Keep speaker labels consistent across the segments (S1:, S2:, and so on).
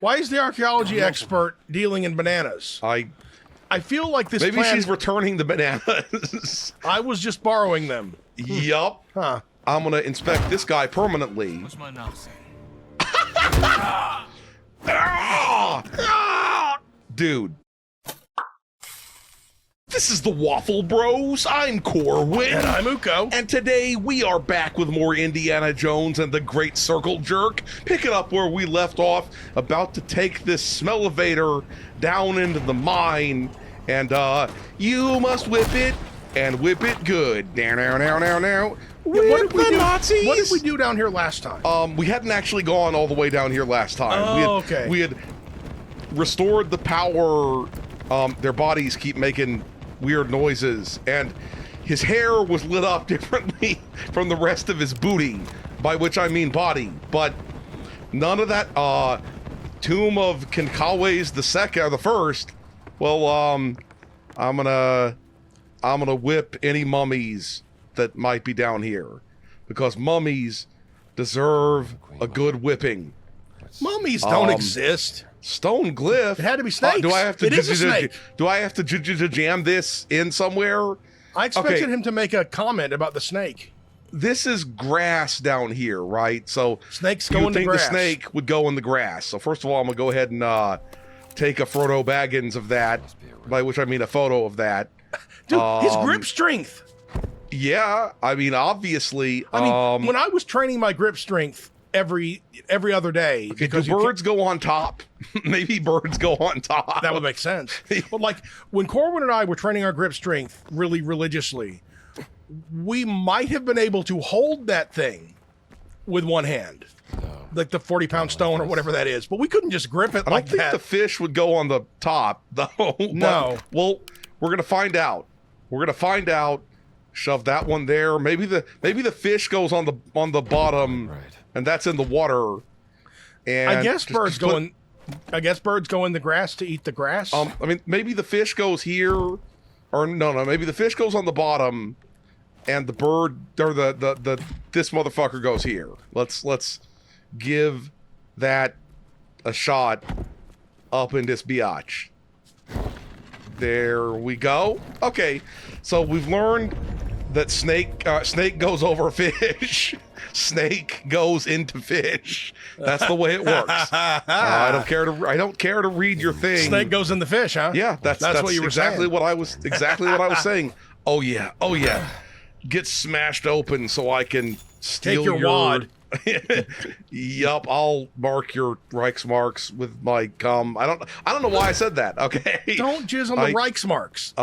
S1: Why is the archaeology expert dealing in bananas? I feel like this
S2: Maybe she's returning the bananas.
S1: I was just borrowing them.
S2: Yup.
S1: Huh.
S2: I'm going to inspect this guy permanently.
S3: What's my now say?
S2: Dude. This is the Waffle Bros. I'm Corwin.
S1: And I'm Uko.
S2: And today we are back with more Indiana Jones and the Great Circle Jerk. Picking up where we left off, about to take this smell-evator down into the mine. And you must whip it, and whip it good. Now.
S1: What did we do?
S2: Nazis.
S1: What did we do down here last time?
S2: We hadn't actually gone all the way down here last time.
S1: Okay.
S2: We had restored the power. Their bodies keep making weird noises, and his hair was lit up differently from the rest of his booty, by which I mean body. But none of that. Tomb of Kinkaways the first. Well, I'm gonna whip any mummies that might be down here, because mummies deserve a good whipping.
S1: Mummies don't exist.
S2: Stone glyph.
S1: It had to be snakes.
S2: Do I have to?
S1: It is a snake.
S2: Do I have to jam this in somewhere?
S1: I expected him to make a comment about the snake.
S2: This is grass down here, right? So
S1: Snakes go in the grass.
S2: The snake would go in the grass. So first of all, I'm gonna go ahead and take a Frodo Baggins of that, by which I mean a photo of that.
S1: Dude, his grip strength.
S2: Yeah, I mean, obviously.
S1: I mean, when I was training my grip strength every other day,
S2: do birds go on top? Maybe birds go on top.
S1: That would make sense. But like when Corwin and I were training our grip strength really religiously, we might have been able to hold that thing with one hand, like the 40-pound stone or whatever that is. But we couldn't just grip it like that.
S2: I don't think the fish would go on the top, though.
S1: No.
S2: Well, we're gonna find out. We're gonna find out. Shove that one there. Maybe the fish goes on the bottom, right, and that's in the water. And
S1: I guess birds go in the grass to eat the grass.
S2: I mean, maybe the fish goes here, or no. Maybe the fish goes on the bottom, and the bird or the this motherfucker goes here. Let's give that a shot up in this biatch. There we go. Okay, so we've learned that snake goes over fish. Snake goes into fish. That's the way it works. I don't care to read your thing.
S1: Snake goes in the fish, huh?
S2: Yeah, that's
S1: what you were
S2: exactly
S1: saying.
S2: what I was saying. Oh yeah. Get smashed open so I can steal
S1: your wad.
S2: Yup, I'll mark your Reichsmarks with my cum. I don't know why I said that. Okay.
S1: Don't jizz on the Reichsmarks.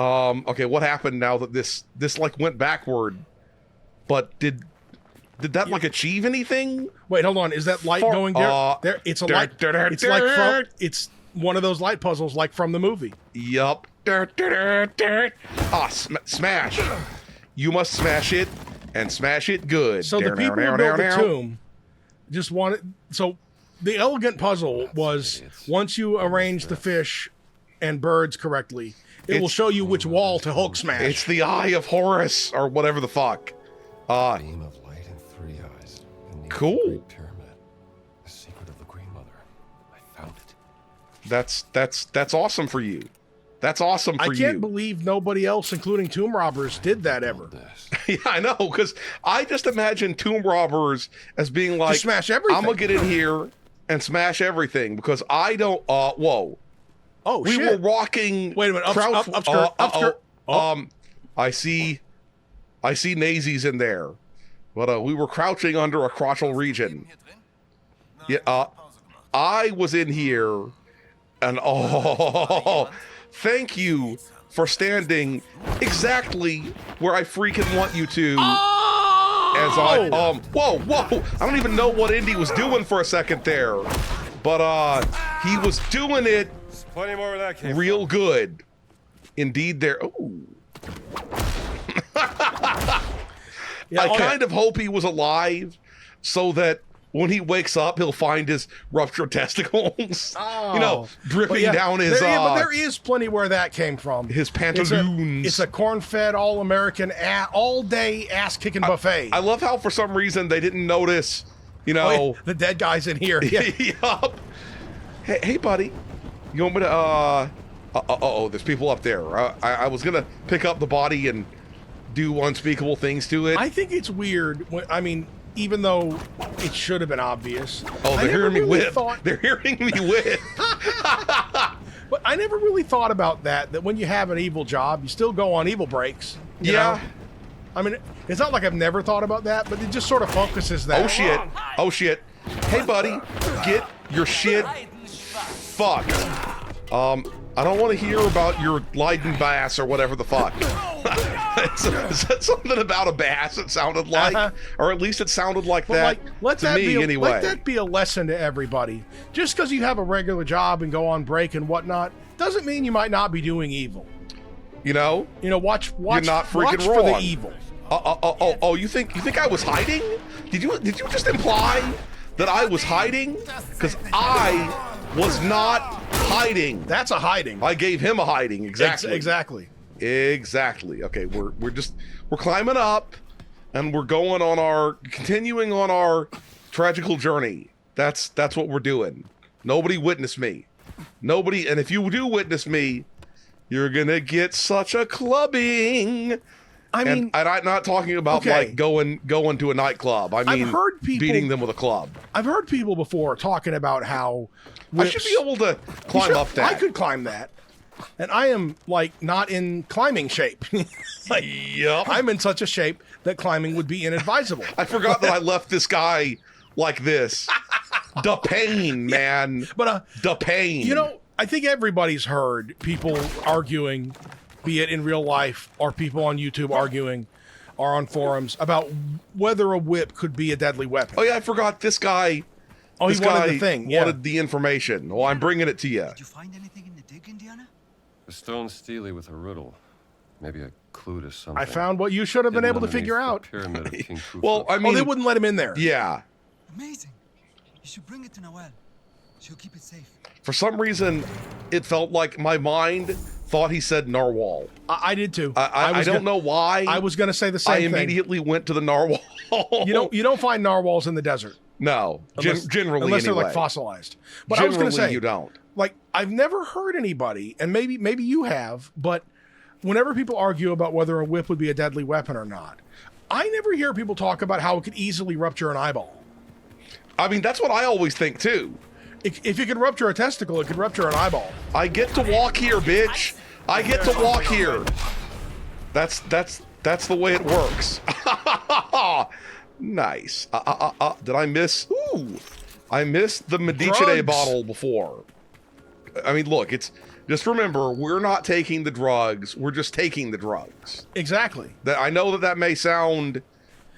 S2: Okay, what happened now that this like went backward? But did that like achieve anything?
S1: Wait, hold on. Is that light going there? There, it's a light. It's like it's one of those light puzzles, like from the movie.
S2: Yup. Smash! You must smash it. And smash it good.
S1: So the people who built the tomb just wanted. So the elegant puzzle was once you arrange the fish and birds correctly, it will show you which wall to Hulk smash.
S2: It's the Eye of Horus or whatever the fuck.
S4: Beam of light and three eyes.
S2: Cool.
S4: Great pyramid. The secret of the Green Mother. I found it.
S2: That's awesome for you. That's awesome for you.
S1: I can't believe nobody else, including tomb robbers, did that ever.
S2: Yeah, I know, because I just imagine tomb robbers as being like,
S1: just smash everything.
S2: I'm gonna get in here and smash everything because I don't. Whoa.
S1: Oh,
S2: we
S1: shit.
S2: were walking.
S1: Wait a minute. Upskirt.
S2: I see nazies in there, but we were crouching under a crotchal region. Yeah. I was in here, and thank you for standing exactly where I freaking want you to. As I whoa. I don't even know what Indy was doing for a second there. But he was doing it
S4: Plenty more where that came
S2: real good. Indeed there. Ooh. I kind of hope he was alive so that when he wakes up, he'll find his ruptured testicles, dripping down his.
S1: But there is plenty where that came from.
S2: His pantaloons.
S1: It's a corn-fed, all-American, all-day ass-kicking buffet.
S2: I love how for some reason they didn't notice,
S1: the dead guy's in here. Yeah.
S2: Yup. Hey, buddy. You want me to, oh, there's people up there. I was gonna pick up the body and do unspeakable things to it.
S1: I think it's weird. I mean, even though it should have been obvious.
S2: Oh, they're hearing me whip.
S1: Thought,
S2: they're hearing me whip.
S1: But I never really thought about that when you have an evil job, you still go on evil breaks. You know? I mean, it's not like I've never thought about that, but it just sort of focuses that.
S2: Oh, shit. Oh, shit. Hey, buddy, get your shit fucked. I don't want to hear about your Leiden bass or whatever the fuck. Is that something about a bass it sounded like? Or at least it sounded like that to me anyway.
S1: Let that be a lesson to everybody. Just because you have a regular job and go on break and whatnot, doesn't mean you might not be doing evil.
S2: You know,
S1: watch
S2: you're not freaking
S1: watch
S2: wrong.
S1: For the evil.
S2: Oh, you think I was hiding? Did you just imply that I was hiding? Because I was not hiding.
S1: That's a hiding.
S2: I gave him a hiding. Exactly.
S1: Exactly.
S2: Okay, we're climbing up, and we're continuing on our tragical journey. That's what we're doing. Nobody witnessed me. Nobody, and if you do witness me, you're gonna get such a clubbing. I mean, and I'm not talking about like going to a nightclub. I mean, I've heard people beating them with a club.
S1: I've heard people before talking about how whips,
S2: I should be able to climb up that.
S1: I could climb that, and I am like not in climbing shape.
S2: Yup.
S1: I'm in such a shape that climbing would be inadvisable.
S2: I forgot that I left this guy like this. The pain, man. But the pain.
S1: You know, I think everybody's heard people arguing, be it in real life or people on YouTube arguing or on forums about whether a whip could be a deadly weapon.
S2: Oh yeah, I forgot this guy.
S1: Oh, he wanted the thing. Yeah.
S2: Wanted the information. Well, I'm bringing it to you.
S3: Did you find anything in the dig, Indiana?
S4: A stone steely with a riddle. Maybe a clue to something.
S1: I found what you should have been able to figure out.
S4: Pyramid of King Khufu.
S2: Well, I mean,
S1: they wouldn't let him in there.
S2: Yeah.
S3: Amazing. You should bring it to Noelle. She'll keep it safe.
S2: For some reason, it felt like my mind thought he said narwhal.
S1: I did too.
S2: I don't know why.
S1: I was going to say the same thing.
S2: I immediately went to the narwhal.
S1: You don't find narwhals in the desert.
S2: No, generally
S1: unless
S2: anyway.
S1: they're like fossilized. But
S2: generally,
S1: I was going to say
S2: you don't.
S1: Like, I've never heard anybody, and maybe you have, but whenever people argue about whether a whip would be a deadly weapon or not, I never hear people talk about how it could easily rupture an eyeball.
S2: I mean, that's what I always think too.
S1: If it could rupture a testicle, it could rupture an eyeball.
S2: I get to walk here, bitch. I get to walk here. That's the way it works. Nice. Did I miss? Ooh, I missed the Medici bottle before. I mean, look, it's just remember, we're not taking the drugs. We're just taking the drugs.
S1: Exactly.
S2: That I know that may sound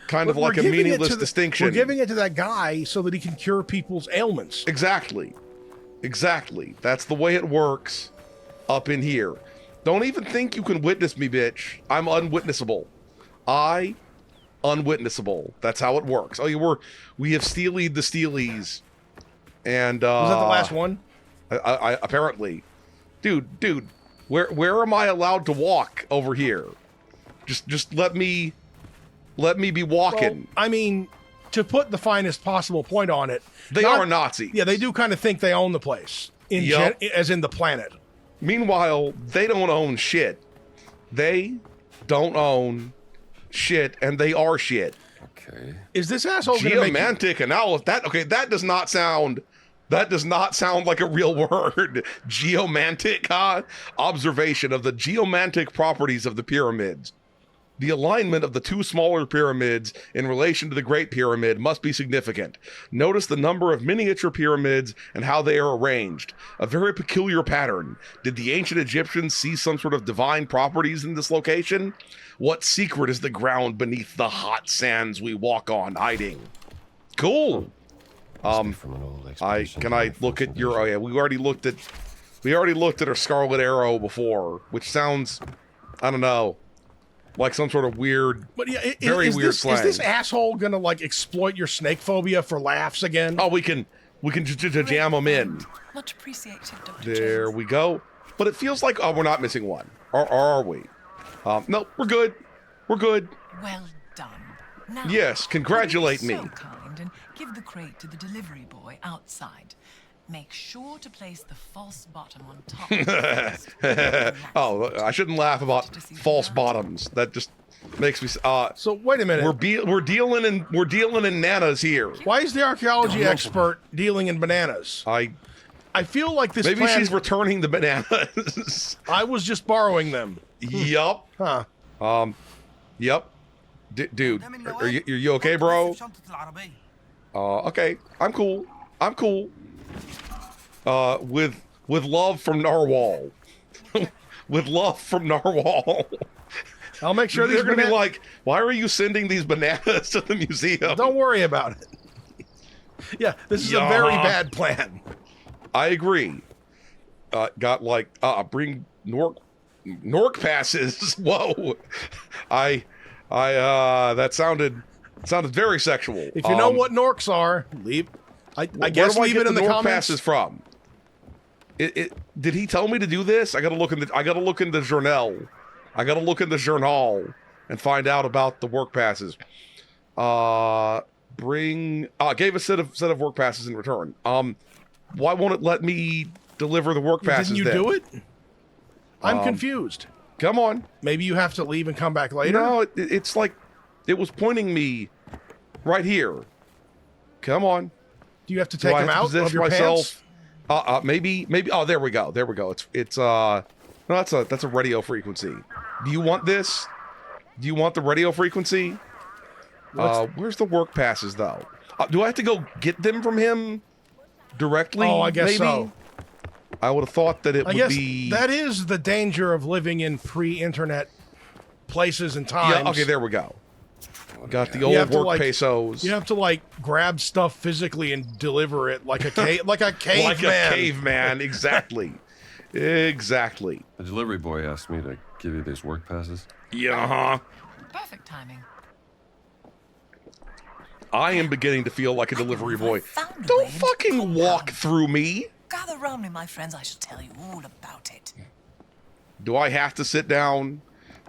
S2: kind of like a meaningless distinction.
S1: We're giving it to that guy so that he can cure people's ailments.
S2: Exactly. That's the way it works up in here. Don't even think you can witness me, bitch. I'm unwitnessable. Unwitnessable. That's how it works. Oh, we have steelied the steelies. And
S1: was that the last one?
S2: I apparently. Dude, where am I allowed to walk over here? Just let me be walking.
S1: Well, I mean, to put the finest possible point on it,
S2: they are Nazis.
S1: Yeah, they do kind of think they own the place, as in the planet.
S2: Meanwhile, they don't own shit. They don't own shit, and they are shit.
S4: Okay.
S1: Is this asshole
S2: geomantic analysis? That does not sound like a real word. Geomantic observation of the geomantic properties of the pyramids. The alignment of the two smaller pyramids in relation to the Great Pyramid must be significant. Notice the number of miniature pyramids and how they are arranged. A very peculiar pattern. Did the ancient Egyptians see some sort of divine properties in this location? What secret is the ground beneath the hot sands we walk on hiding? Cool. Can I look at your? Oh yeah, we already looked at our Scarlet Arrow before, which sounds, I don't know, like some sort of weird, very weird slang.
S1: Is this asshole gonna like exploit your snake phobia for laughs again?
S2: Oh, we can jam them in.
S5: Much appreciated, Dr.
S2: There
S5: James.
S2: we go. But it feels like we're not missing one, or are we? No, we're good. We're good.
S5: Well done. Now,
S2: yes, congratulate me.
S5: So kind and give the crate to the delivery boy outside. Make sure to place the false bottom on top. of the first.
S2: Oh, I shouldn't laugh about false bottoms. That just makes me.
S1: So wait a minute.
S2: We're dealing in nanas here.
S1: Why is the archaeology expert dealing in bananas? I feel like this.
S2: Maybe
S1: plan,
S2: she's returning the bananas.
S1: I was just borrowing them.
S2: Yup.
S1: Huh.
S2: Yup. Dude, are you okay, bro? Okay, I'm cool. I'm cool. With love from Narwhal. With love from Narwhal.
S1: I'll make sure
S2: They're gonna be like, why are you sending these bananas to the museum?
S1: Don't worry about it. Yeah, this is a very bad plan.
S2: I agree. Got like bring Nork passes. Whoa. That sounded very sexual.
S1: If you know what Norks are, leave. I guess leave it in the comments.
S2: Passes from. Did he tell me to do this? I gotta look in the journal. I gotta look in the journal and find out about the work passes. Gave a set of work passes in return. Why won't it let me deliver the work passes?
S1: Didn't you do it? I'm confused.
S2: Come on.
S1: Maybe you have to leave and come back later?
S2: No, it's like it was pointing me right here. Come on.
S1: Do you have to take them out of your pants?
S2: Maybe. Oh, there we go. It's no, that's a radio frequency. Do you want this? Do you want the radio frequency? Where's the work passes though? Do I have to go get them from him directly?
S1: Oh, I guess
S2: maybe?
S1: so.
S2: I would have thought that
S1: I guess that is the danger of living in pre-internet places and times.
S2: Yeah, okay, there we go. Got the old work pesos.
S1: You have to like grab stuff physically and deliver it like a caveman.
S2: Like a caveman, exactly. Exactly.
S4: The delivery boy asked me to give you these work passes.
S2: Yeah.
S5: Perfect timing.
S2: I am beginning to feel like a delivery boy.
S5: Found a way
S2: Don't
S5: into
S2: fucking
S5: compound.
S2: walk through me.
S5: Gather round me, my friends. I shall tell you all about it.
S2: Do I have to sit down?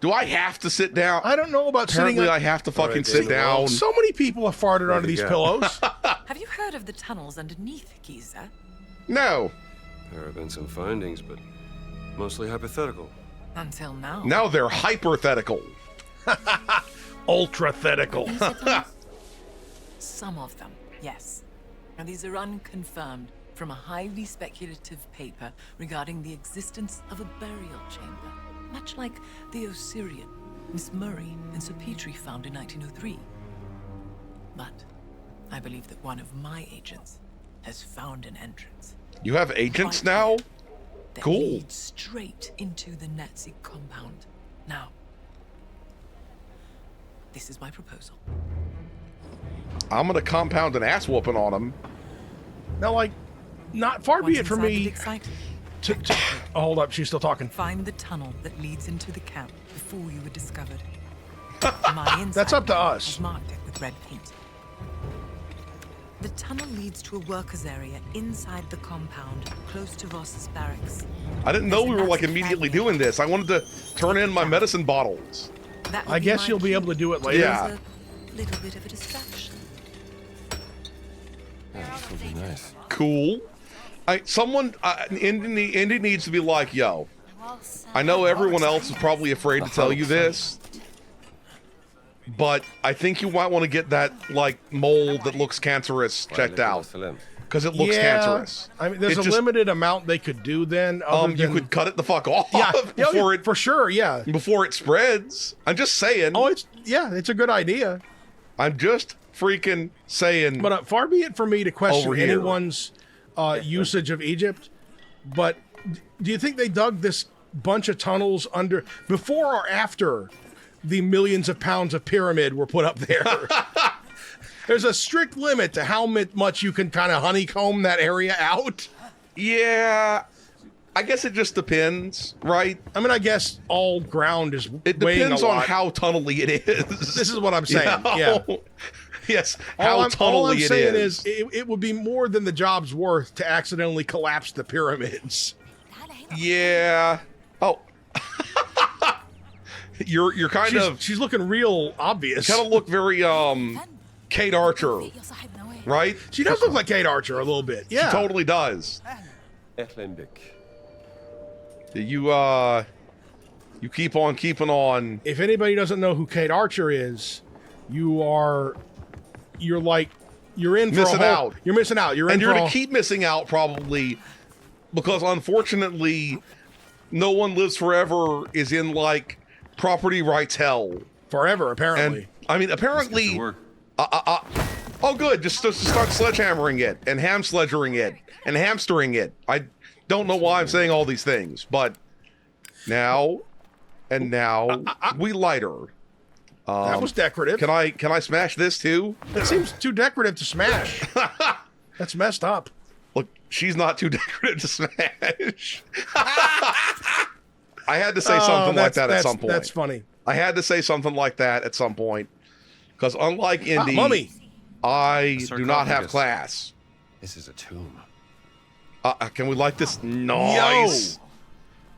S1: I don't know about
S2: Apparently
S1: sitting.
S2: I have to fucking sit down.
S1: So many people have farted onto these pillows.
S5: Have you heard of the tunnels underneath Giza?
S2: No.
S4: There have been some findings, but mostly hypothetical.
S5: Until now.
S2: Now they're hypothetical.
S1: Ultrathetical.
S5: These are tunnels? Some of them, yes. And these are unconfirmed from a highly speculative paper regarding the existence of a burial chamber, much like the Osirian Miss Murray and Sir Petrie found in 1903. But I believe that one of my agents has found an entrance.
S2: You have agents now?
S5: That
S2: Cool.
S5: leads straight into the Nazi compound. Now, this is my proposal.
S2: I'm gonna compound an ass whooping on him.
S1: Now, like, not far be
S5: Once
S1: it from
S5: inside the
S1: me
S5: dig site,
S1: oh, hold up, she's still talking.
S5: find the tunnel that leads into the camp before you were discovered. My
S1: That's up to us.
S5: has marked it with red paint. The tunnel leads to a workers' area inside the compound, close to Ross's barracks.
S2: I didn't know we were like immediately doing this. I wanted to turn in my medicine bottles.
S5: That would
S1: I
S5: be
S1: guess
S5: my
S1: you'll be
S5: cue.
S1: able to do it later.
S2: Yeah.
S5: It's a little bit of a distraction.
S4: This would be nice.
S2: Cool. Indy needs to be like, yo, I know everyone else is probably afraid to tell you this, but I think you might want to get that, like, mold that looks cancerous checked out. Because it looks cancerous.
S1: I mean, there's
S2: It
S1: a
S2: just-
S1: limited amount they could do then.
S2: You could cut it the fuck off
S1: yeah,
S2: before it
S1: for sure, yeah.
S2: before it spreads. I'm just saying.
S1: Oh, it's a good idea.
S2: I'm just freaking saying.
S1: But far be it from me to question
S2: Over here.
S1: anyone's usage of Egypt. But do you think they dug this bunch of tunnels under before or after the millions of pounds of pyramid were put up there? There's a strict limit to how much you can kind of honeycomb that area out.
S2: Yeah, I guess it just depends, right?
S1: I mean, I guess all ground is
S2: It
S1: weighing
S2: depends
S1: a
S2: on
S1: lot.
S2: how tunnely it is.
S1: This is what I'm saying.
S2: You
S1: Yeah.
S2: know? Yes,
S1: All
S2: how
S1: I'm
S2: tunnely it
S1: saying
S2: is.
S1: it would be more than the job's worth to accidentally collapse the pyramids.
S2: Yeah. Oh. You're kind of
S1: She's looking real obvious.
S2: kind of look very Kate Archer right?
S1: She does look like Kate Archer a little bit. Yeah.
S2: She totally does. You keep on keeping on.
S1: If anybody doesn't know who Kate Archer is, you're in for
S2: Missing out.
S1: You're missing out. You're in
S2: And
S1: for
S2: you're going to keep missing out probably because unfortunately No One Lives Forever is in like property rights hell.
S1: forever, apparently.
S2: And I mean, apparently, oh good, just start sledgehammering it and ham-sledgering it and hamstering it. I don't know why I'm saying all these things, but now we light her.
S1: That was decorative.
S2: Can I smash this too?
S1: It seems too decorative to smash. That's messed up.
S2: Look, she's not too decorative to smash. I had to say something like that at some point.
S1: That's funny.
S2: I had to say something like that at some point because unlike Indy,
S1: Mummy.
S2: I do not have class.
S4: This is a tomb.
S2: Can we light this? Nice.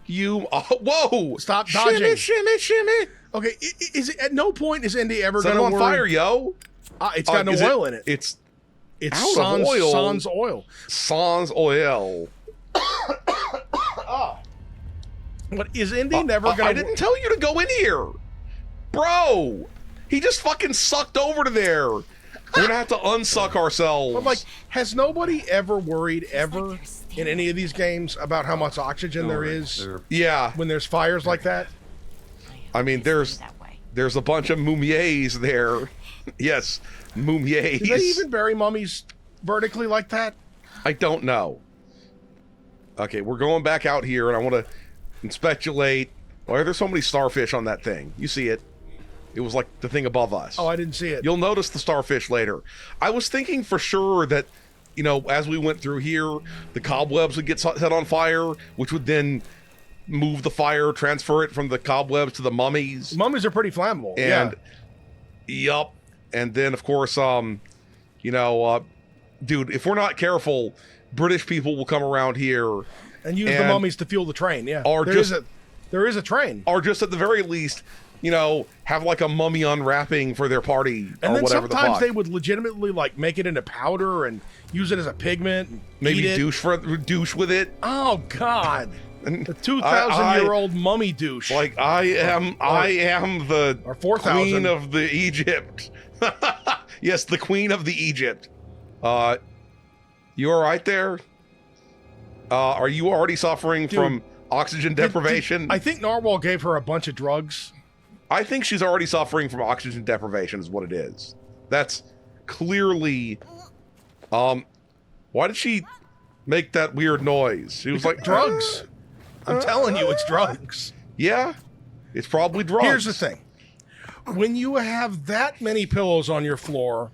S2: Whoa!
S1: Stop dodging.
S2: Shimmy.
S1: Okay, is it, at no point is Indy ever
S2: Set
S1: going
S2: it
S1: to
S2: on fire, yo.
S1: It's got no oil in it.
S2: It's
S1: It's
S2: out of oil.
S1: sans oil.
S2: sans oil.
S1: But is Indy never going to...
S2: I didn't tell you to go in here. Bro, he just fucking sucked over to there. We're going to have to unsuck ourselves.
S1: But, like, has nobody ever worried ever in any of these games about how much oxygen there is
S2: Yeah.
S1: when there's fires like that?
S2: I mean, there's a bunch of mummies there. Yes, mummies.
S1: Do they even bury mummies vertically like that?
S2: I don't know. Okay, we're going back out here, and I want to speculate. Why are there so many starfish on that thing? You see it. It was like the thing above us.
S1: Oh, I didn't see it.
S2: You'll notice the starfish later. I was thinking for sure that, you know, as we went through here, the cobwebs would get set on fire, which would then move the fire, transfer it from the cobwebs to the mummies.
S1: Mummies are pretty flammable.
S2: And,
S1: yeah.
S2: yup. And then, of course, you know, dude, if we're not careful, British people will come around here
S1: And use the mummies to fuel the train. Yeah.
S2: Or
S1: there is a train.
S2: or just at the very least, you know, have like a mummy unwrapping for their party
S1: And
S2: or
S1: then
S2: whatever
S1: sometimes
S2: the fuck.
S1: they would legitimately like make it into powder and use it as a pigment. And
S2: Maybe
S1: eat it.
S2: douche with it.
S1: Oh God,
S2: And
S1: the 2,000-year-old mummy douche.
S2: Like I am the
S1: or 4,000.
S2: queen of the Egypt. Yes, the queen of the Egypt. You all right there? Are you already suffering from oxygen deprivation?
S1: I think Narwhal gave her a bunch of drugs.
S2: I think she's already suffering from oxygen deprivation is what it is. That's clearly why did she make that weird noise? She was like
S1: Drugs. I'm telling you, it's drugs.
S2: Yeah. It's probably drugs.
S1: Here's the thing. When you have that many pillows on your floor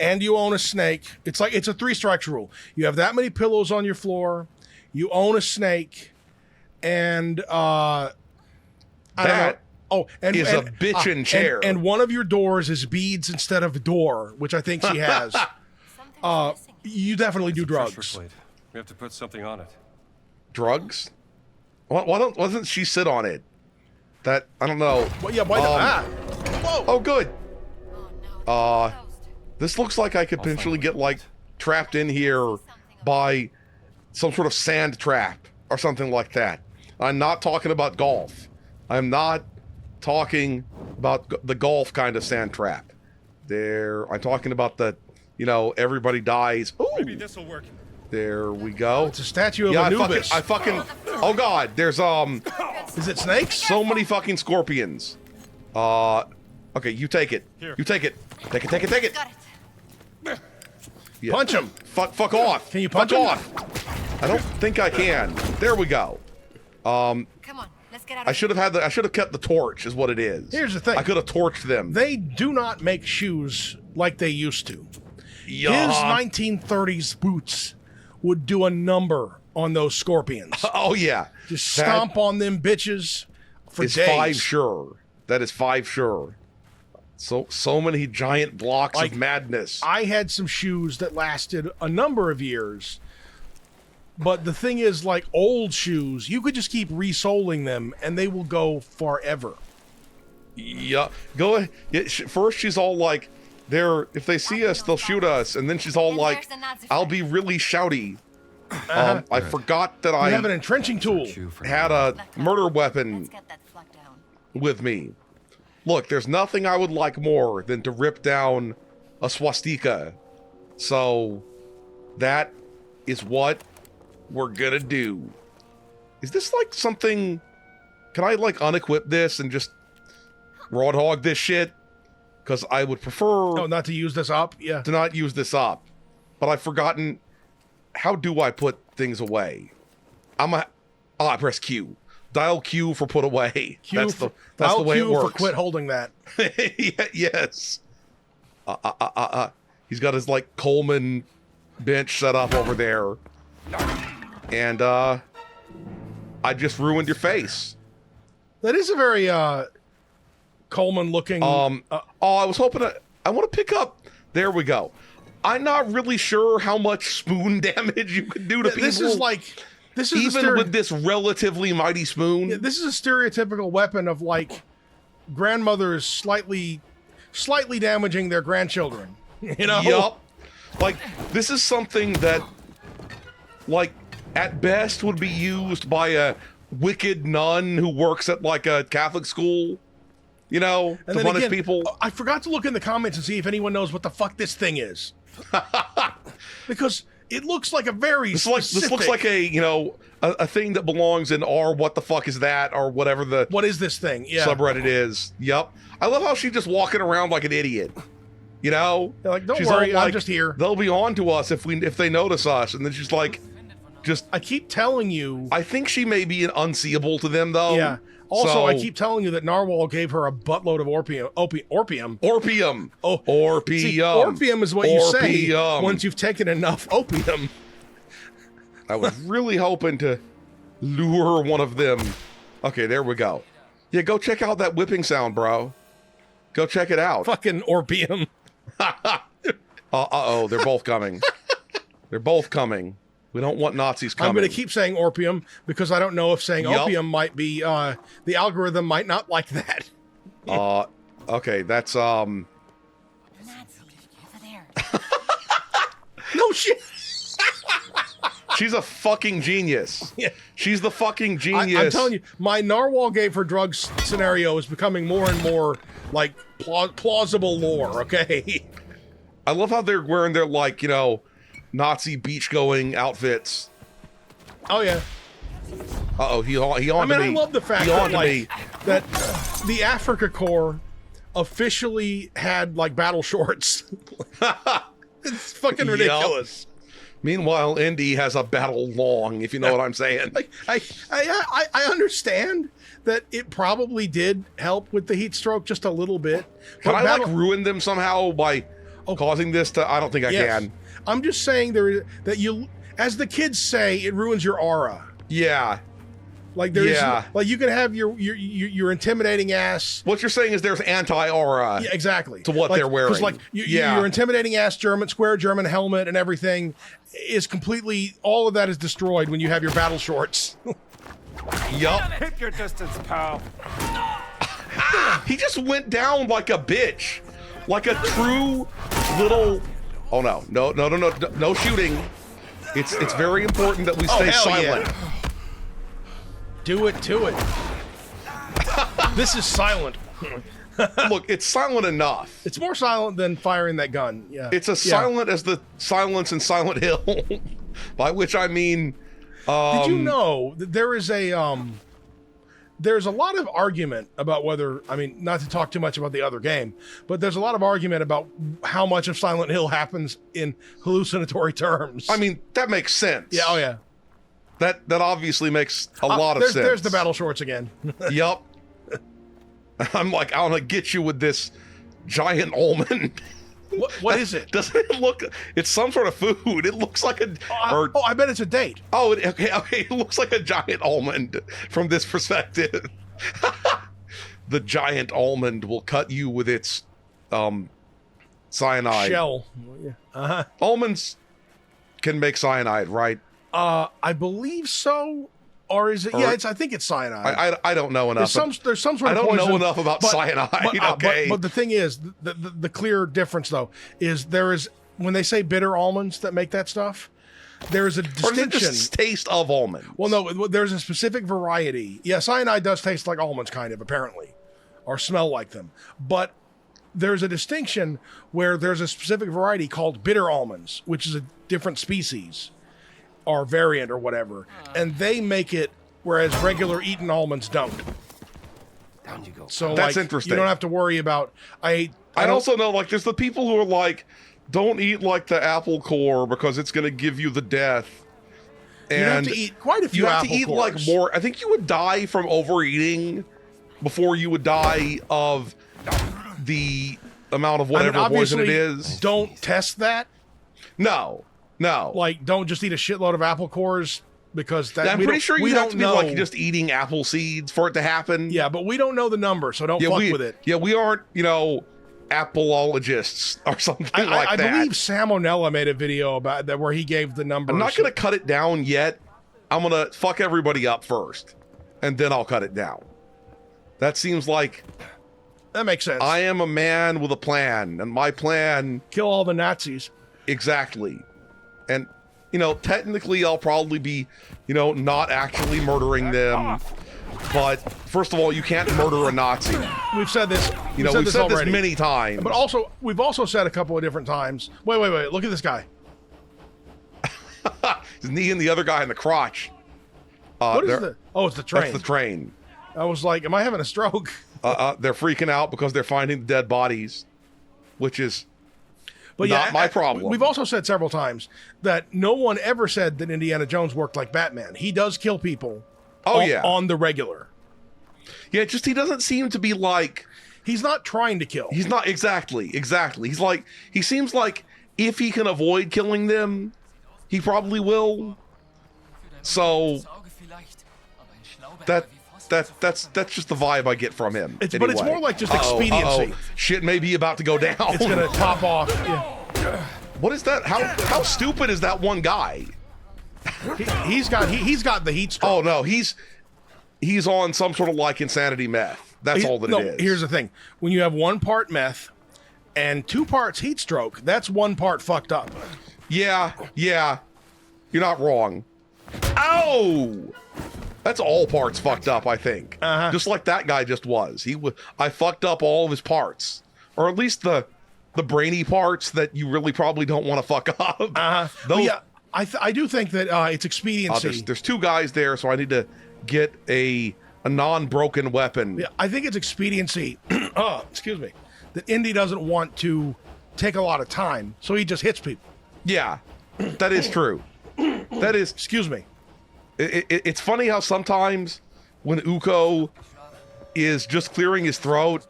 S1: and you own a snake, it's a 3 strikes rule. You have that many pillows on your floor, you own a snake, and I don't know. Oh, and
S2: is a bitchin' chair.
S1: And one of your doors is beads instead of a door, which I think she has. You definitely do drugs.
S4: We have to put something on it.
S2: Drugs? Why doesn't she sit on it? That I don't know.
S1: Well, yeah, why not? Whoa.
S2: Oh, good. This looks like I could potentially get like trapped in here by some sort of sand trap or something like that. I'm not talking about golf. I'm not talking about the golf kind of sand trap. I'm talking about the, you know, everybody dies. Ooh.
S4: Maybe this will work.
S2: There we go.
S1: It's a statue of
S2: Yeah,
S1: Anubis.
S2: I fucking. Oh God, there's
S1: Is it snakes?
S2: so many fucking scorpions. Okay, you take it.
S4: Here.
S2: You take it. Take it.
S6: Got it.
S2: Yeah.
S1: Punch him.
S2: Fuck off.
S1: Can you punch
S2: Fuck
S1: him?
S2: off. I don't think I can. There we go.
S6: Come on, let's get out of
S2: I should have kept the torch. Is what it is.
S1: Here's the thing.
S2: I could have torched them.
S1: They do not make shoes like they used to.
S2: Yeah.
S1: His 1930s boots would do a number on those scorpions.
S2: Oh yeah.
S1: Just stomp on them bitches for
S2: It's
S1: days.
S2: 5 sure. That is 5 sure. So many giant blocks
S1: Like,
S2: of madness.
S1: I had some shoes that lasted a number of years. But the thing is, like old shoes, you could just keep resoling them and they will go forever.
S2: Yeah. Go ahead. Yeah, first she's all like, if they see us, they'll shoot us. And then she's all
S6: And
S2: like,
S6: there's the Nazi
S2: I'll
S6: flag.
S2: be really shouty. I forgot that
S1: I have an
S2: I
S1: entrenching tool.
S4: Chew for
S2: had a murder
S6: Let's
S2: weapon
S6: get that flag down.
S2: with me. Look, there's nothing I would like more than to rip down a swastika. So that is what we're gonna do. Is this like something? Can I like unequip this and just raw hog this shit? Because I would prefer
S1: No, not to use this up. Yeah.
S2: to not use this up. But I've forgotten, how do I put things away? I press Q. Dial Q for put away.
S1: Q
S2: That's
S1: for,
S2: the
S1: I'll
S2: way it
S1: Q
S2: works.
S1: for quit holding that.
S2: Yes. He's got his like Coleman bench set up over there. And I just ruined your face.
S1: That is a very Coleman looking.
S2: I was hoping I want to pick up. There we go. I'm not really sure how much spoon damage you can do to people.
S1: this is like this is
S2: even with this relatively mighty spoon.
S1: this is a stereotypical weapon of like grandmothers slightly damaging their grandchildren. You know.
S2: Yup. Like, this is something that, like, at best would be used by a wicked nun who works at, like, a Catholic school, you know,
S1: And
S2: to
S1: then
S2: punish
S1: again,
S2: people.
S1: I forgot to look in the comments and see if anyone knows what the fuck this thing is. Because it looks like a very
S2: This looks
S1: specific-
S2: like a, you know, a thing that belongs in R what the fuck is that, or whatever the
S1: What is this thing? Yeah.
S2: subreddit is. Yup. I love how she's just walking around like an idiot. You know?
S1: They're like, don't
S2: She's
S1: worry,
S2: all
S1: I'm
S2: like,
S1: just here.
S2: They'll be on to us if they notice us. And then she's like, just
S1: I keep telling you.
S2: I think she may be an unseeable to them, though.
S1: Yeah. Also,
S2: So-
S1: I keep telling you that Narwhal gave her a buttload of orpium.
S2: Orpium.
S1: Oh,
S2: Orpium.
S1: See, orpium is what you say
S2: Orpium.
S1: once you've taken enough opium.
S2: I was really hoping to lure one of them. Okay, there we go. Yeah, go check out that whipping sound, bro. Go check it out.
S1: Fucking orpium.
S2: Uh-oh, they're both coming. They're both coming. We don't want Nazis coming.
S1: I'm going to keep saying orpium because I don't know if saying
S2: Yup.
S1: opium might be, the algorithm might not like that.
S2: Okay, that's,
S6: Nazi. Over there.
S1: No shit.
S2: she's a fucking genius.
S1: Yeah.
S2: She's the fucking genius.
S1: I'm telling you, my Narwhal gave her drugs scenario is becoming more and more like plausible lore, okay?
S2: I love how they're wearing their, like, you know, Nazi beach-going outfits.
S1: Oh, yeah.
S2: Uh-oh, he on
S1: I
S2: to
S1: mean,
S2: me.
S1: I love the fact
S2: He
S1: that,
S2: on to me.
S1: like, that the Africa Corps officially had, like, battle shorts. It's fucking ridiculous.
S2: Meanwhile, Indy has a battle long, if you know what I'm saying.
S1: Like, I understand that it probably did help with the heat stroke just a little bit.
S2: Can
S1: but
S2: I, like, ruin them somehow by causing this to... I don't think I
S1: Yes.
S2: can.
S1: I'm just saying that you, as the kids say, it ruins your aura.
S2: Yeah.
S1: Like there's,
S2: Yeah.
S1: like you can have your intimidating ass.
S2: What you're saying is there's anti-aura.
S1: Yeah, exactly.
S2: To what
S1: Like,
S2: they're wearing.
S1: Because like
S2: Yeah.
S1: your intimidating ass square German helmet and everything is completely, all of that is destroyed when you have your battle shorts.
S2: Yup.
S7: Hit your distance, pal.
S2: He just went down like a bitch. Like a true little... Oh, no shooting. It's very important that we stay
S1: hell
S2: silent.
S1: yeah. Do it to it. This is silent.
S2: Look, it's silent enough.
S1: It's more silent than firing that gun. Yeah.
S2: It's as silent as the silence in Silent Hill. By which I mean...
S1: Did you know that there's a lot of argument about whether, I mean, not to talk too much about the other game, but there's a lot of argument about how much of Silent Hill happens in hallucinatory terms.
S2: I mean, that makes sense.
S1: yeah, oh yeah.
S2: That obviously makes a lot of sense.
S1: There's the battle shorts again.
S2: Yup. I'm like, I want to get you with this giant almond.
S1: What is it?
S2: Doesn't it look... It's some sort of food. It looks like a...
S1: I bet it's a date.
S2: Oh, okay. It looks like a giant almond from this perspective. The giant almond will cut you with its cyanide.
S1: Shell. Yeah.
S2: Almonds can make cyanide, right?
S1: I believe so. Or is it?
S2: Or-
S1: Yeah, I think it's cyanide.
S2: I don't know enough.
S1: There's some sort
S2: I
S1: of
S2: don't
S1: poison,
S2: know enough about cyanide. Okay.
S1: but the thing is, the clear difference though is there is when they say bitter almonds that make that stuff, there is a
S2: Or is it
S1: distinction.
S2: just taste of almonds?
S1: Well, no, there's a specific variety. Yeah, cyanide does taste like almonds, kind of, apparently, or smell like them. But there's a distinction where there's a specific variety called bitter almonds, which is a different species or variant or whatever, and they make it whereas regular eaten almonds don't.
S4: Down you go.
S1: So
S2: That's
S1: like,
S2: interesting.
S1: You don't have to worry about.
S2: I
S1: don't-
S2: also know, like, there's the people who are like, don't eat like the apple core because it's going to give you the death.
S1: you have
S2: And
S1: to eat quite a few.
S2: you have to
S1: apple
S2: eat
S1: cores.
S2: like more. I think you would die from overeating before you would die of the amount of
S1: I mean,
S2: whatever poison it
S1: obviously,
S2: is.
S1: Don't test that.
S2: No.
S1: Like, don't just eat a shitload of apple cores because that.
S2: I'm
S1: we
S2: pretty
S1: don't-
S2: sure
S1: we
S2: you have
S1: don't
S2: to be
S1: know.
S2: like just eating apple seeds for it to happen.
S1: Yeah, but we don't know the number, so don't
S2: Yeah,
S1: fuck
S2: we,
S1: with it.
S2: Yeah, we aren't, appleologists or something like
S1: I
S2: that.
S1: believe Salmonella made a video about that where he gave the numbers.
S2: I'm not going to cut it down yet. I'm going to fuck everybody up first, and then I'll cut it down. That seems like
S1: That makes sense.
S2: I am a man with a plan, and my plan
S1: Kill all the Nazis.
S2: exactly. And, technically I'll probably be, not actually murdering them. But first of all, you can't murder a Nazi.
S1: We've said this.
S2: We've said this
S1: already.
S2: many times.
S1: But also, we've also said a couple of different times. Wait. Look at this guy.
S2: He's kneeing the other guy in the crotch.
S1: What is the? Oh, it's the train.
S2: That's the train.
S1: I was like, am I having a stroke?
S2: They're freaking out because they're finding the dead bodies, which is
S1: But
S2: not my problem.
S1: We've also said several times that no one ever said that Indiana Jones worked like Batman. He does kill people.
S2: Oh, yeah.
S1: On the regular.
S2: Yeah, just he doesn't seem to be like...
S1: He's not trying to kill.
S2: He's not... Exactly. He's like... He seems like if he can avoid killing them, he probably will. So that's just the vibe I get from him.
S1: But it's more like just expediency.
S2: Shit may be about to go down.
S1: It's gonna pop off. Yeah.
S2: What is that? How stupid is that one guy?
S1: He's got the heat stroke.
S2: Oh no, he's on some sort of like insanity meth. That's all that it is.
S1: Here's the thing: when you have 1 part meth and 2 parts heat stroke, that's 1 part fucked up.
S2: Yeah, you're not wrong. Ow! That's all parts fucked up, I think. Just like that guy just was. I fucked up all of his parts, or at least the brainy parts that you really probably don't want to fuck up.
S1: Well, yeah, I do think that it's expediency.
S2: There's 2 guys there, so I need to get a non-broken weapon.
S1: Yeah, I think it's expediency. Excuse me. That Indy doesn't want to take a lot of time, so he just hits people.
S2: Yeah, that is true. That is.
S1: Excuse me.
S2: It's funny how sometimes when Uko is just clearing his throat,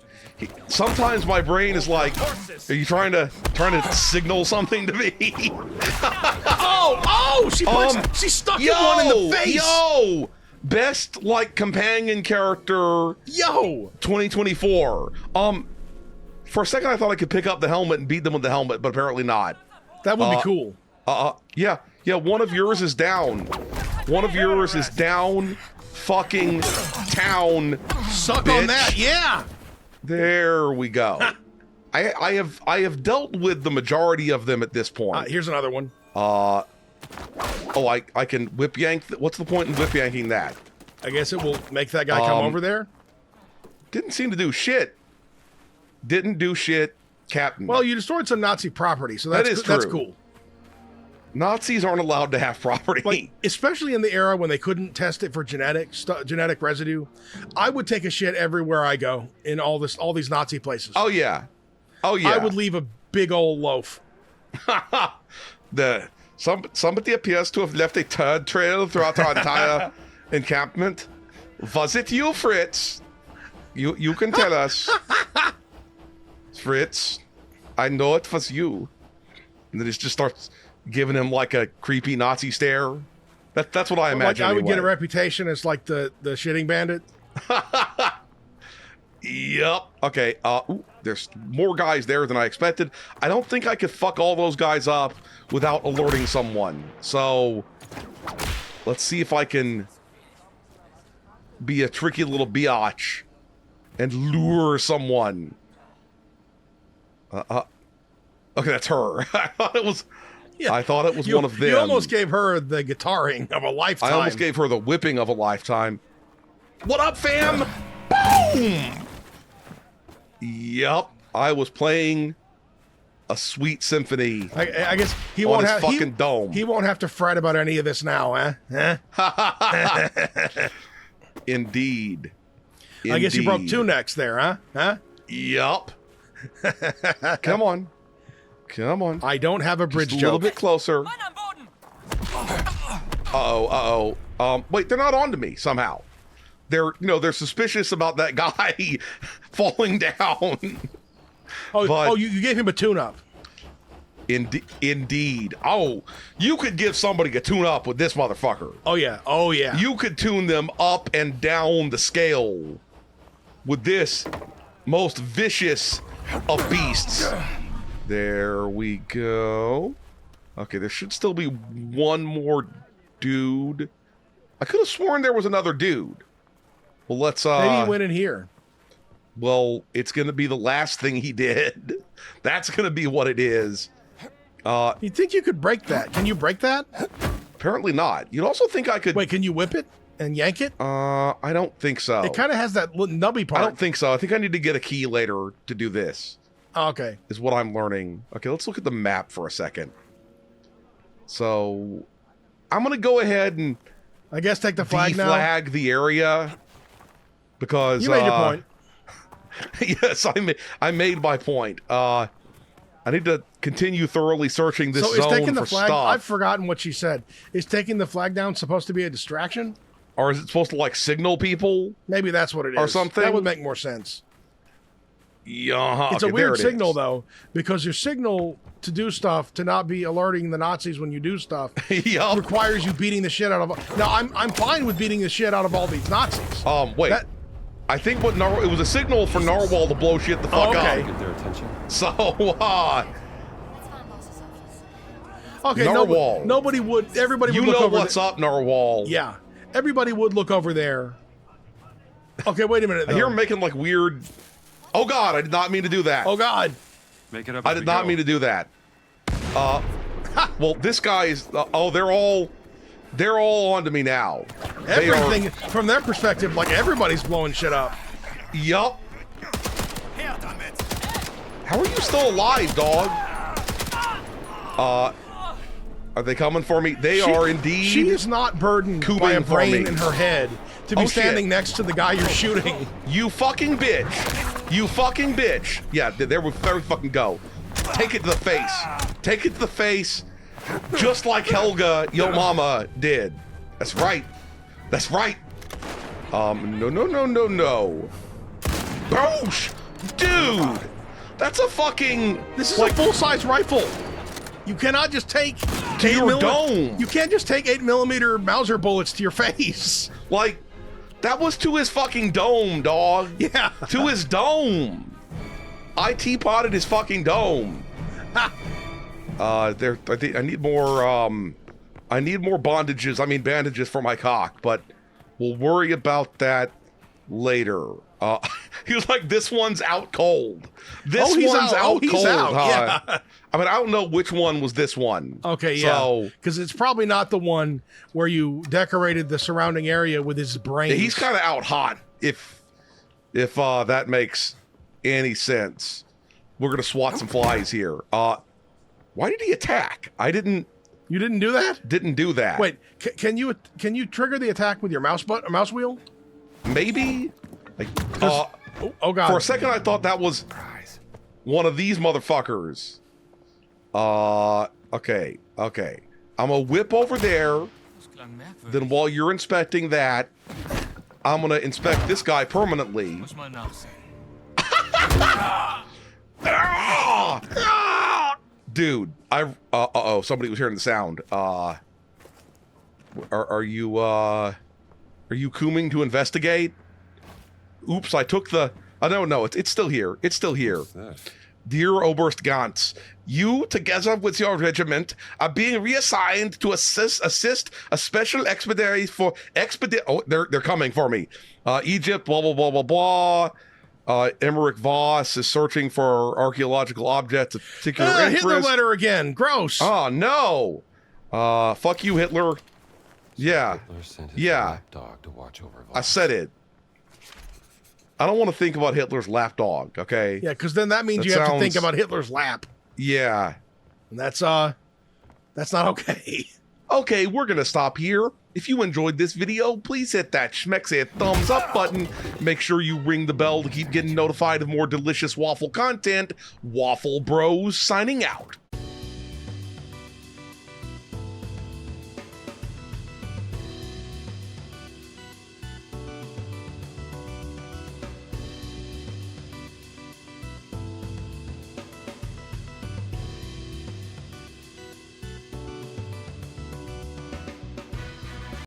S2: sometimes my brain is like, "Are you trying to signal something to me?"
S1: She stuck him one in the face.
S2: Yo, best companion character. 2024. For a second I thought I could pick up the helmet and beat them with the helmet, but apparently not.
S1: That would be cool.
S2: Yeah. One of yours is down. One of yours is down. Fucking town.
S1: Suck
S2: bitch.
S1: on that. Yeah.
S2: There we go. I have dealt with the majority of them at this point.
S1: Here's another one.
S2: I can whip yank. What's the point in whip yanking that?
S1: I guess it will make that guy come over there.
S2: Didn't seem to do shit. Didn't do shit, Captain.
S1: Well, you destroyed some Nazi property, so that's
S2: true.
S1: That's cool.
S2: Nazis aren't allowed to have property.
S1: Like, especially in the era when they couldn't test it for genetic residue. I would take a shit everywhere I go in all these Nazi places.
S2: Oh yeah.
S1: I would leave a big old loaf.
S2: Somebody appears to have left a turd trail throughout our entire encampment. Was it you, Fritz? You can tell us. Fritz, I know it was you. And then it just starts giving him like a creepy Nazi stare. That's what I imagine.
S1: Like I would
S2: anyway.
S1: get a reputation as like the shitting bandit.
S2: Yep. Okay. There's more guys there than I expected. I don't think I could fuck all those guys up without alerting someone. So let's see if I can be a tricky little biatch and lure someone. Okay, that's her. I thought it was.
S1: Yeah.
S2: I thought it was one of them.
S1: You almost gave her the guitaring of a lifetime.
S2: I almost gave her the whipping of a lifetime. What up, fam? Boom! Yup, I was playing a sweet symphony.
S1: I guess he
S2: on
S1: won't
S2: his
S1: have
S2: fucking dome.
S1: He won't have to fret about any of this now, huh?
S2: Indeed.
S1: I guess you broke
S2: Indeed.
S1: two necks there, huh?
S2: Yup. Come on. Come on.
S1: I don't have a bridge
S2: Just a
S1: joke.
S2: little bit closer. Wait, they're not onto me somehow. They're suspicious about that guy falling down. But-
S1: you gave him a tune-up.
S2: Indeed. Oh, you could give somebody a tune-up with this motherfucker.
S1: Oh yeah.
S2: You could tune them up and down the scale with this most vicious of beasts. There we go. Okay, there should still be one more dude. I could have sworn there was another dude. Well, let's
S1: Maybe he went in here.
S2: Well, it's going to be the last thing he did. That's going to be what it is.
S1: You think you could break that? Can you break that?
S2: Apparently not. You'd also think I could...
S1: Wait, can you whip it and yank it?
S2: I don't think so.
S1: It kind of has that little nubby part.
S2: I don't think so. I think I need to get a key later to do this.
S1: Oh, okay.
S2: Is what I'm learning. Okay, let's look at the map for a second. So, I'm going to go ahead and
S1: I guess take the flag now.
S2: deflag the area because
S1: You made your point.
S2: Yes, I made my point. I need to continue thoroughly searching this
S1: So is
S2: zone
S1: taking the
S2: for
S1: flag?
S2: stuff.
S1: I've forgotten what she said. Is taking the flag down supposed to be a distraction?
S2: Or is it supposed to like signal people?
S1: Maybe that's what it is.
S2: Or something?
S1: That would make more sense.
S2: Yeah,
S1: It's a weird signal though, because your signal to do stuff, to not be alerting the Nazis when you do stuff,
S2: Yup.
S1: requires you beating the shit out of. Now I'm fine with beating the shit out of all these Nazis.
S2: Wait.
S1: That-
S2: I think it was a signal for Narwhal to blow shit the fuck
S1: okay.
S2: up.
S4: Get their attention.
S2: So,
S6: Let's find boss's office.
S1: Okay,
S2: Narwhal.
S1: nobody would. Everybody
S2: you
S1: would look
S2: know
S1: over.
S2: what's up, Narwhal.
S1: Yeah, everybody would look over there. Okay, wait a minute.
S2: I hear
S1: though.
S2: him making like weird. Oh God, I did not mean to do that.
S1: Oh God.
S4: Make it up.
S2: I
S4: as
S2: did
S4: we
S2: not
S4: go.
S2: mean to do that. Well, this guy is. They're all onto me now. They are-
S1: Everything from their perspective, like everybody's blowing shit up.
S2: Yup. How are you still alive, dog? Are they coming for me? They are indeed.
S1: She is not burdened
S2: Cooping
S1: by a
S2: for
S1: brain
S2: me.
S1: in her head to be
S2: Oh, shit.
S1: standing next to the guy you're shooting.
S2: You fucking bitch. You fucking bitch. Yeah, there we fucking go. Take it to the face. Take it to the face. Just like Helga, yo mama, did. That's right. That's right. No. Boosh! Dude! That's a fucking...
S1: This is
S2: like,
S1: a full-size rifle. You cannot just take
S2: To your dome.
S1: You can't just take 8mm Mauser bullets to your face.
S2: Like, that was to his fucking dome, dog.
S1: Yeah.
S2: To his dome. I teapotted his fucking dome. I need more, I need more bandages for my cock, but we'll worry about that later. He was like, this one's out cold. This
S1: Oh, he's
S2: one's
S1: out. Oh,
S2: out
S1: he's
S2: cold.
S1: out,
S2: huh?
S1: yeah.
S2: I mean, I don't know which one was this one.
S1: Okay, yeah.
S2: So,
S1: Because it's probably not the one where you decorated the surrounding area with his brain.
S2: he's kind of out hot, if that makes any sense. We're going to swat some flies here. Why did he attack? I didn't
S1: You didn't do that?
S2: do that.
S1: Wait, can you trigger the attack with your mouse wheel?
S2: Maybe? Like,
S1: Oh God.
S2: for a second, I thought that was one of these motherfuckers. Okay. I'm gonna whip over there. Then while you're inspecting that, I'm gonna inspect this guy permanently. Dude, somebody was hearing the sound. Are you cooming to investigate? Oops, I took the... Oh, no, it's still here. It's still here. Dear Oberst Gantz, you, together with your regiment, are being reassigned to assist a special expeditionary for Oh, they're coming for me. Egypt, blah blah blah blah blah. Emmerich Voss is searching for archaeological objects of particular interest.
S1: Hitler letter again. Gross.
S2: Oh no. Fuck you, Hitler. Yeah.
S4: Hitler sent his
S2: Yeah.
S4: lapdog to watch over
S2: I said it. I don't want to think about Hitler's lapdog, okay?
S1: Yeah, because then that means
S2: That
S1: you have to
S2: sounds-
S1: think about Hitler's lap.
S2: Yeah.
S1: And that's not okay.
S2: Okay, we're gonna stop here. If you enjoyed this video, please hit that schmexy thumbs up button. Make sure you ring the bell to keep getting notified of more delicious waffle content. Waffle Bros signing out.